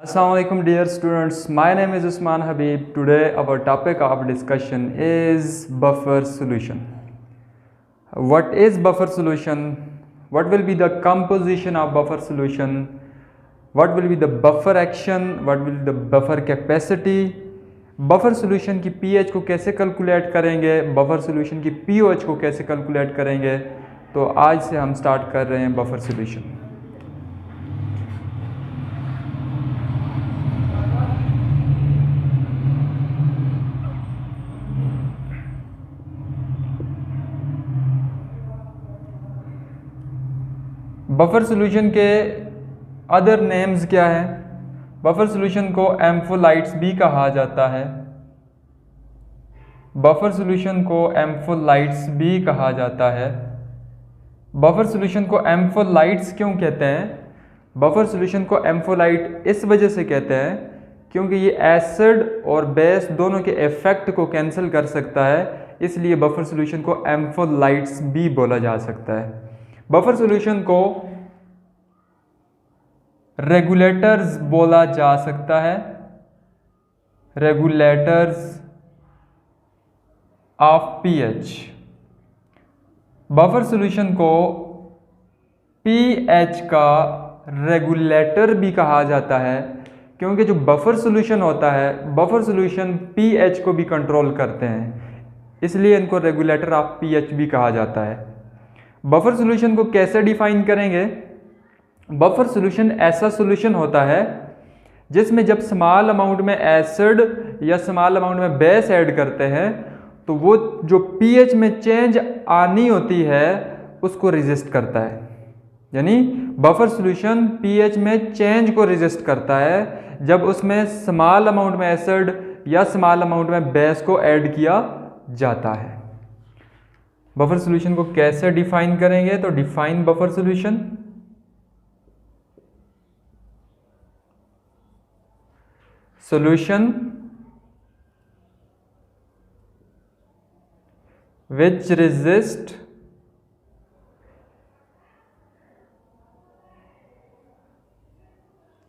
Assalamualaikum dear students, my name is Usman Habib. Today our topic of discussion is buffer solution. What is buffer solution? What will be the composition of buffer solution? What will be the buffer action? What will be the buffer capacity? Buffer solution की pH को कैसे calculate करेंगे, buffer solution की pOH को कैसे calculate करेंगे। तो आज से हम स्टार्ट कर रहे हैं बफर सोल्यूशन। बफर सोल्यूशन के अदर नेम्स क्या हैं? बफर सोल्यूशन को एम्फोलाइट्स भी कहा जाता है। बफर सोल्यूशन को एम्फोलाइट्स भी कहा जाता है। बफर सोल्यूशन को एम्फोलाइट्स क्यों कहते हैं? बफर सोल्यूशन को एम्फोलाइट इस वजह से कहते हैं क्योंकि ये एसिड और बेस दोनों के इफेक्ट को कैंसिल कर सकता है, इसलिए बफर सोल्यूशन को एम्फोलाइट्स भी बोला जा सकता है। बफर सोल्यूशन को रेगुलेटर्स बोला जा सकता है, regulators of pH. Buffer solution को पीएच का रेगुलेटर भी कहा जाता है क्योंकि जो बफर सोल्यूशन होता है, बफर सोल्यूशन पीएच को भी कंट्रोल करते हैं, इसलिए इनको रेगुलेटर ऑफ पीएच भी कहा जाता है। बफर सोल्यूशन को कैसे डिफाइन करेंगे? बफर सोल्यूशन ऐसा सोल्यूशन होता है जिसमें जब स्मॉल अमाउंट में एसिड या स्मॉल अमाउंट में बेस ऐड करते हैं तो वो जो पीएच में चेंज आनी होती है उसको रेजिस्ट करता है। यानी बफर सोल्यूशन पीएच में चेंज को रेजिस्ट करता है जब उसमें स्मॉल अमाउंट में एसिड या स्मॉल अमाउंट में बेस को ऐड किया जाता है। बफर सोल्यूशन को कैसे डिफाइन करेंगे? तो define buffer solution, solution which resist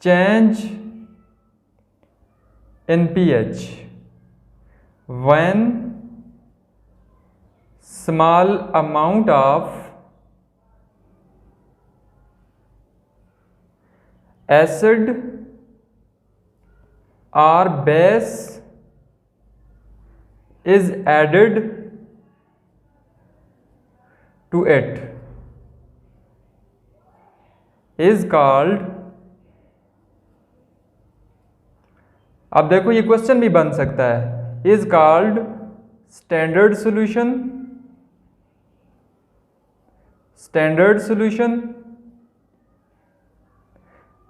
change in pH when small amount of acid or base is added to it is called। अब देखो ये क्वेश्चन भी बन सकता है, is called standard solution, standard solution,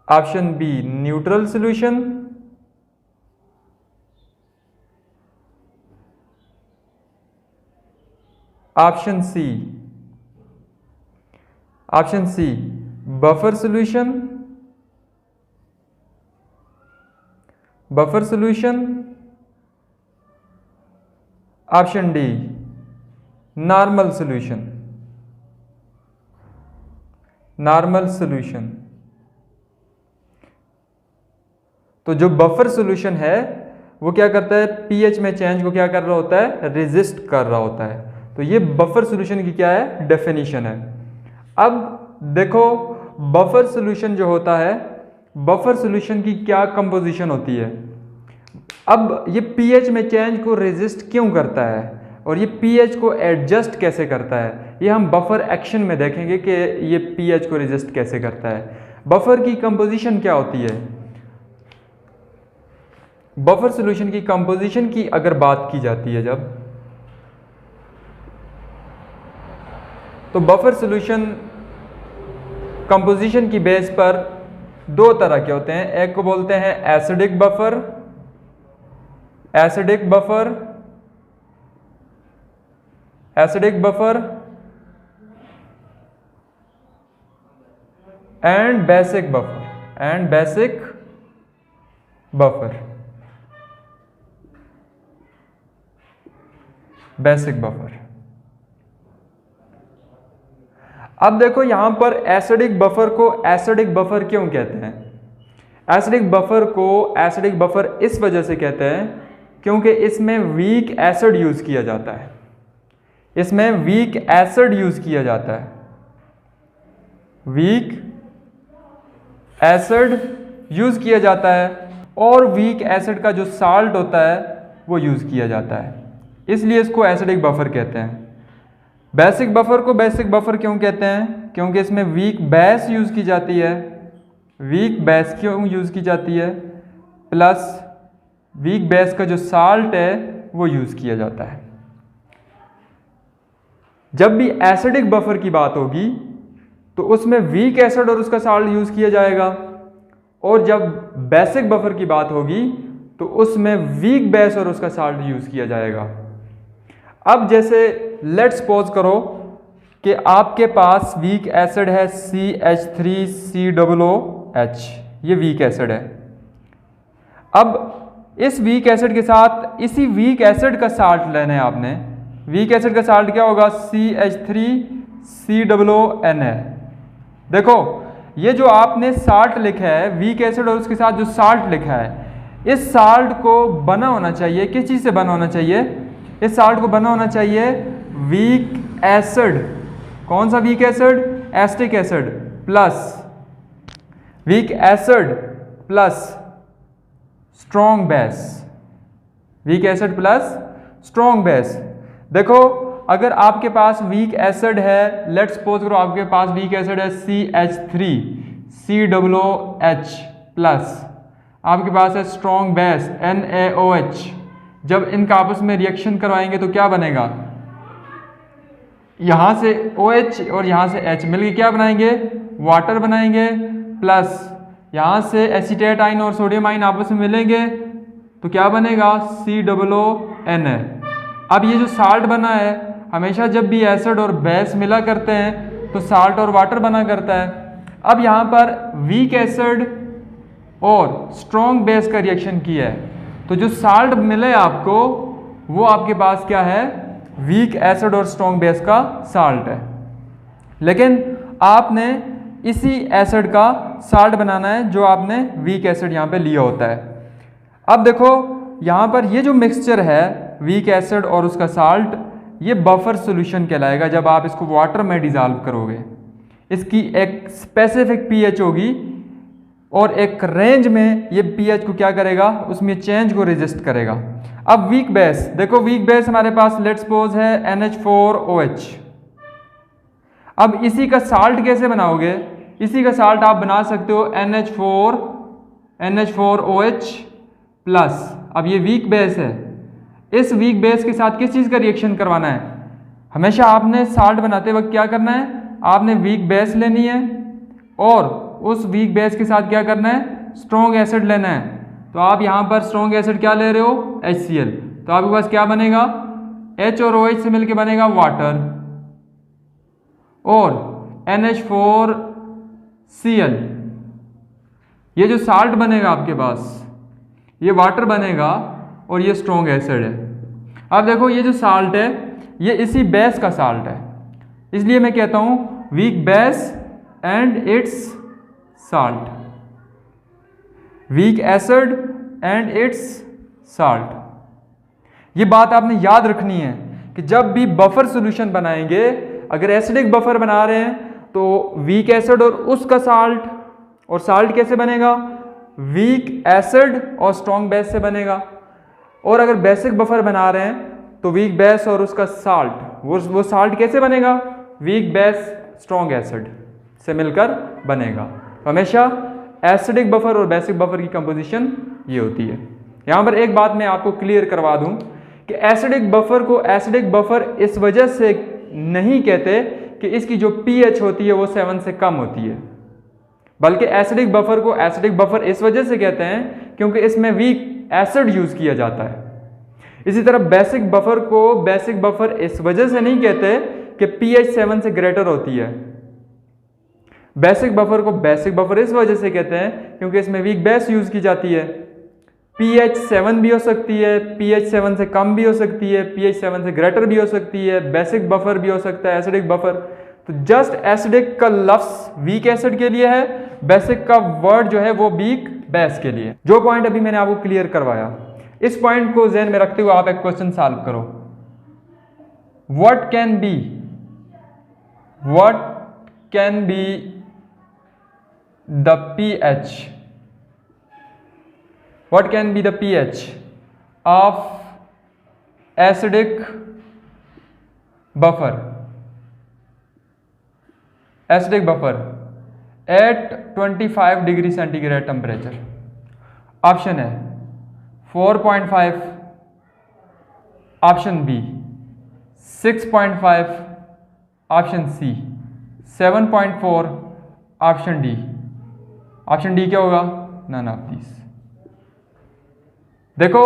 option B neutral solution, option C buffer solution, buffer solution, option D normal solution, normal solution. तो जो buffer solution है वो क्या करता है? पीएच में चेंज को क्या कर रहा होता है? रेजिस्ट कर रहा होता है। तो ये बफर सॉल्यूशन की क्या है? डेफिनेशन है। अब देखो बफर सॉल्यूशन जो होता है, बफर सॉल्यूशन की क्या कंपोजिशन होती है? अब ये पीएच में चेंज को रेजिस्ट क्यों करता है और ये पीएच को एडजस्ट कैसे करता है, ये हम बफर एक्शन में देखेंगे कि ये पीएच को रेजिस्ट कैसे करता है। बफर की कंपोजिशन क्या होती है? बफर सॉल्यूशन की कंपोजिशन की अगर बात की जाती है जब, तो बफर सॉल्यूशन कंपोजिशन की बेस पर दो तरह के होते हैं। एक को बोलते हैं acidic buffer, acidic buffer, acidic buffer and basic buffer, and basic buffer, basic buffer. अब देखो यहां पर एसिडिक बफर को एसिडिक बफर क्यों कहते हैं? एसिडिक बफर को एसिडिक बफर इस वजह से कहते हैं क्योंकि इसमें वीक एसिड यूज किया जाता है, इसमें वीक एसिड यूज किया जाता है, वीक एसिड यूज किया जाता है और वीक एसिड का जो साल्ट होता है वो यूज किया जाता है, इसलिए इसको एसिडिक बफर कहते हैं। बेसिक बफर को बेसिक बफर क्यों कहते हैं? क्योंकि इसमें वीक बेस यूज की जाती है, वीक बेस क्यों यूज की जाती है, प्लस वीक बेस का जो साल्ट है वो यूज किया जाता है। जब भी एसिडिक बफर की बात होगी तो उसमें वीक एसिड और उसका साल्ट यूज किया जाएगा, और जब बेसिक बफर की बात होगी तो उसमें वीक बेस और उसका साल्ट यूज किया जाएगा। अब जैसे लेट्स सपोज करो कि आपके पास वीक एसिड है CH3COOH, ये वीक एसिड है। अब इस वीक एसिड के साथ इसी वीक एसिड का साल्ट लेना है आपने। वीक एसिड का साल्ट क्या होगा? CH3COON है। देखो ये जो आपने साल्ट लिखा है वीक एसिड और उसके साथ जो साल्ट लिखा है, इस साल्ट को बना होना चाहिए, किस चीज़ से बना होना चाहिए? इस साल्ट को बना होना चाहिए वीक एसिड। कौन सा weak acid? Acetic acid plus weak acid plus strong base, weak acid plus strong base. देखो अगर आपके पास वीक एसिड है, लेट्स सपोज करो आपके पास वीक एसिड है CH3COOH प्लस आपके पास है स्ट्रॉन्ग बेस NaOH। जब इनका आपस में रिएक्शन करवाएंगे तो क्या बनेगा? यहां से OH और यहां से H मिलकर क्या बनाएंगे? वाटर बनाएंगे, प्लस यहां से एसीटेट आयन और सोडियम आयन आपस में मिलेंगे तो क्या बनेगा? COON। अब ये जो साल्ट बना है, हमेशा जब भी एसिड और बेस मिला करते हैं तो साल्ट और वाटर बना करता है। अब यहाँ पर वीक एसिड और स्ट्रॉन्ग बेस का रिएक्शन किया है तो जो साल्ट मिले आपको वो आपके पास क्या है? वीक एसिड और स्ट्रॉन्ग बेस का साल्ट है। लेकिन आपने इसी एसिड का साल्ट बनाना है जो आपने वीक एसिड यहाँ पे लिया होता है। अब देखो यहाँ पर ये जो मिक्सचर है वीक एसिड और उसका साल्ट, ये बफर सॉल्यूशन कहलाएगा जब आप इसको वाटर में डिजॉल्व करोगे। इसकी एक स्पेसिफिक पीएच होगी और एक रेंज में ये पीएच को क्या करेगा? उसमें चेंज को रेजिस्ट करेगा। अब वीक बेस, देखो वीक बेस हमारे पास लेट्स सपोज है NH4OH। अब इसी का साल्ट कैसे बनाओगे? इसी का साल्ट आप बना सकते हो NH4OH प्लस। अब ये वीक बेस है, इस वीक बेस के साथ किस चीज़ का रिएक्शन करवाना है? हमेशा आपने साल्ट बनाते वक्त क्या करना है? आपने वीक बेस लेनी है और उस वीक बेस के साथ क्या करना है? स्ट्रॉन्ग एसिड लेना है। तो आप यहाँ पर स्ट्रॉन्ग एसिड क्या ले रहे हो? HCl। तो आपके पास क्या बनेगा? H और OH से मिलकर बनेगा वाटर, और NH4Cl। ये जो साल्ट बनेगा आपके पास, ये वाटर बनेगा और ये स्ट्रॉन्ग एसिड है। अब देखो ये जो साल्ट है ये इसी बेस का साल्ट है, इसलिए मैं कहता हूं weak base and it's salt, weak acid and it's salt. ये बात आपने याद रखनी है कि जब भी बफर सॉल्यूशन बनाएंगे, अगर एसिडिक बफर बना रहे हैं तो वीक एसिड और उसका साल्ट, और साल्ट कैसे बनेगा? वीक एसिड और स्ट्रॉन्ग बेस से बनेगा। और अगर बेसिक बफर बना रहे हैं तो वीक बेस और उसका साल्ट, वो साल्ट कैसे बनेगा? वीक बेस स्ट्रॉन्ग एसिड से मिलकर बनेगा। तो हमेशा एसिडिक बफर और बेसिक बफर की कंपोजिशन ये होती है। यहाँ पर एक बात मैं आपको क्लियर करवा दूं कि एसिडिक बफर को एसिडिक बफर इस वजह से नहीं कहते कि इसकी जो पीएच होती है वो 7 से कम होती है, बल्कि एसिडिक बफर को एसिडिक बफर इस वजह से कहते हैं क्योंकि इसमें वीक एसिड यूज किया जाता है। इसी तरह बेसिक बफर को बेसिक बफर इस वजह से नहीं कहते कि पीएच 7 से ग्रेटर होती है। बेसिक बफर को बेसिक बफर इस वजह से कहते हैं क्योंकि इसमें वीक बेस यूज की जाती है। पीएच 7 भी हो सकती है, पीएच 7 से कम भी हो सकती है, पीएच 7 से ग्रेटर भी हो सकती है, बेसिक बफर भी हो सकता है, एसिडिक बफर। तो जस्ट एसिडिक का लफ्ज वीक एसिड के लिए है, बेसिक का वर्ड जो है वो वीक बेस के लिए। जो पॉइंट अभी मैंने आपको क्लियर करवाया, इस पॉइंट को ज़हन में रखते हुए आप एक क्वेश्चन सॉल्व करो। What can be the pH, what can be the pH of acidic buffer at 25 degree centigrade temperature? Option है 4.5, option B 6.5, option C 7.4, option D क्या होगा? None of this. देखो,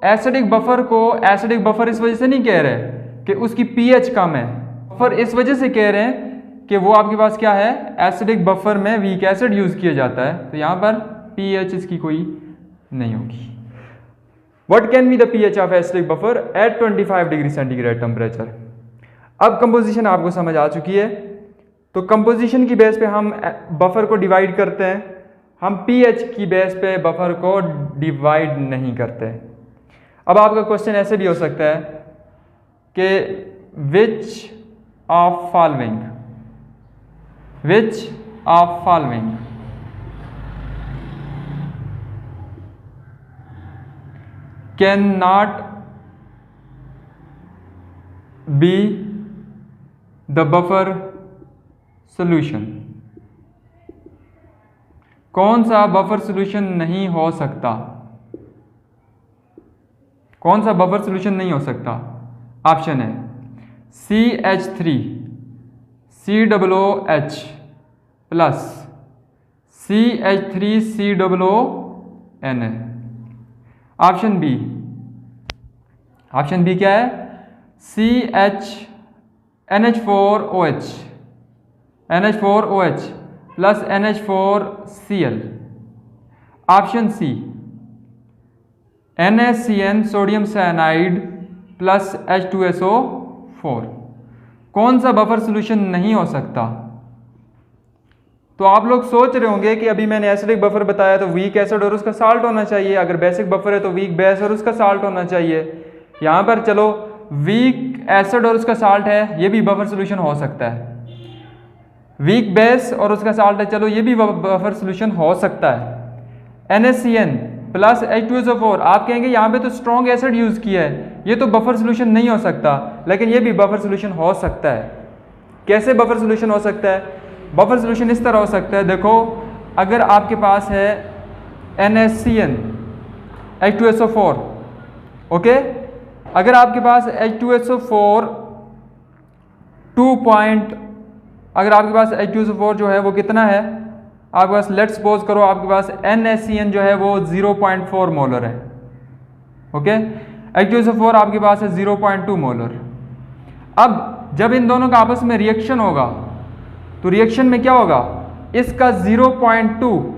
एसिडिक बफर इस वजह से नहीं कह रहे कि उसकी pH कम है, बफर इस वजह से कह रहे हैं कि वो आपके पास क्या है, एसिडिक बफर में वीक एसिड यूज किया जाता है, तो यहां पर pH इसकी कोई नहीं होगी। What can be the pH of acidic buffer at 25 degree centigrade temperature? अब कंपोजिशन आपको समझ आ चुकी है, तो कंपोजिशन की बेस पे हम बफर को डिवाइड करते हैं, हम pH की बेस पे बफर को डिवाइड नहीं करते। अब आपका क्वेश्चन ऐसे भी हो सकता है कि which of following can not be the buffer solution? कौन सा बफर सॉल्यूशन नहीं हो सकता? कौन सा बफर सॉल्यूशन नहीं हो सकता? ऑप्शन है CH3 COOH plus CH3 COONA। Option B क्या है? NH4OH plus NH4Cl। Option C NaCN sodium cyanide plus H2SO4। कौन सा बफर सॉल्यूशन नहीं हो सकता? तो आप लोग सोच रहे होंगे कि अभी मैंने एसिडिक बफर बताया तो वीक एसिड और उसका साल्ट होना चाहिए, अगर बेसिक बफर है तो वीक बेस और उसका साल्ट होना चाहिए। यहां पर चलो वीक एसिड और उसका साल्ट है, ये भी बफर सॉल्यूशन हो सकता है। वीक बेस और उसका साल्ट है, चलो ये भी बफर सॉल्यूशन हो सकता है। NaCN प्लस H2SO4, आप कहेंगे यहाँ पे तो स्ट्रॉन्ग एसिड यूज किया है, ये तो बफर सॉल्यूशन नहीं हो सकता, लेकिन ये भी बफर सॉल्यूशन हो सकता है। कैसे बफर सॉल्यूशन हो सकता है? बफर सॉल्यूशन इस तरह हो सकता है, देखो अगर आपके पास है NaCN H2SO4, ओके, अगर आपके पास H2SO4 अगर आपके पास H2SO4 जो है वो कितना है, आपके पास लेट्स सपोज करो आपके पास NaCN जो है वो 0.4 मोलर है, ओके, H2SO4 आपके पास है 0.2 मोलर। अब जब इन दोनों का आपस में रिएक्शन होगा तो रिएक्शन में क्या होगा, इसका 0.2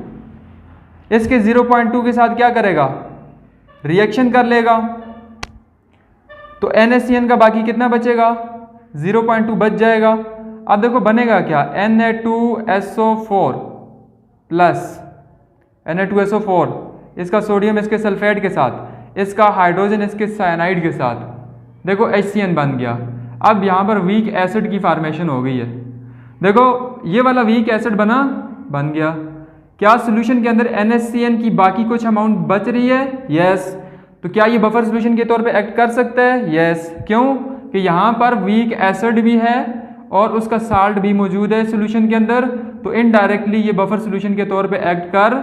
इसके 0.2 के साथ क्या करेगा, रिएक्शन कर लेगा, तो NaCN का बाकी कितना बचेगा, 0.2 बच जाएगा। अब देखो बनेगा क्या, Na2SO4 प्लस Na2SO4, इसका सोडियम इसके सल्फेट के साथ, इसका हाइड्रोजन इसके साइनाइड के साथ, देखो HCN बन गया। अब यहाँ पर वीक एसिड की फॉर्मेशन हो गई है, देखो ये वाला वीक एसिड बन गया। क्या सॉल्यूशन के अंदर NaCN की बाकी कुछ अमाउंट बच रही है? यस। तो क्या ये बफर सॉल्यूशन के तौर पे एक्ट कर सकता है? यस। क्यों? कि यहाँ पर वीक एसिड भी है और उसका साल्ट भी मौजूद है सॉल्यूशन के अंदर, तो इनडायरेक्टली ये बफर सॉल्यूशन के तौर पे एक्ट कर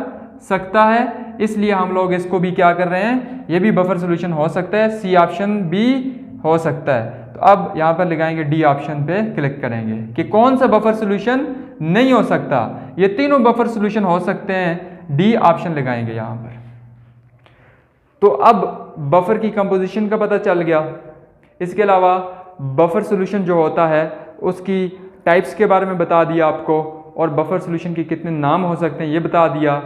सकता है। इसलिए हम लोग इसको भी क्या कर रहे हैं, ये भी बफर सॉल्यूशन हो सकता है, सी ऑप्शन भी हो सकता है। तो अब यहाँ पर लगाएंगे डी ऑप्शन पे क्लिक करेंगे कि कौन सा बफर सॉल्यूशन नहीं हो सकता। ये तीनों बफर सॉल्यूशन हो सकते हैं, डी ऑप्शन लगाएंगे यहाँ पर। तो अब बफर की कंपोजिशन का पता चल गया। इसके अलावा बफर सॉल्यूशन जो होता है उसकी टाइप्स के बारे में बता दिया आपको, और बफर सॉल्यूशन के कितने नाम हो सकते हैं ये बता दिया।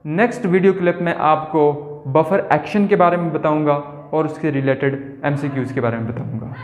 नेक्स्ट वीडियो क्लिप में आपको बफर एक्शन के बारे में बताऊंगा और उसके रिलेटेड MCQs के बारे में बताऊंगा।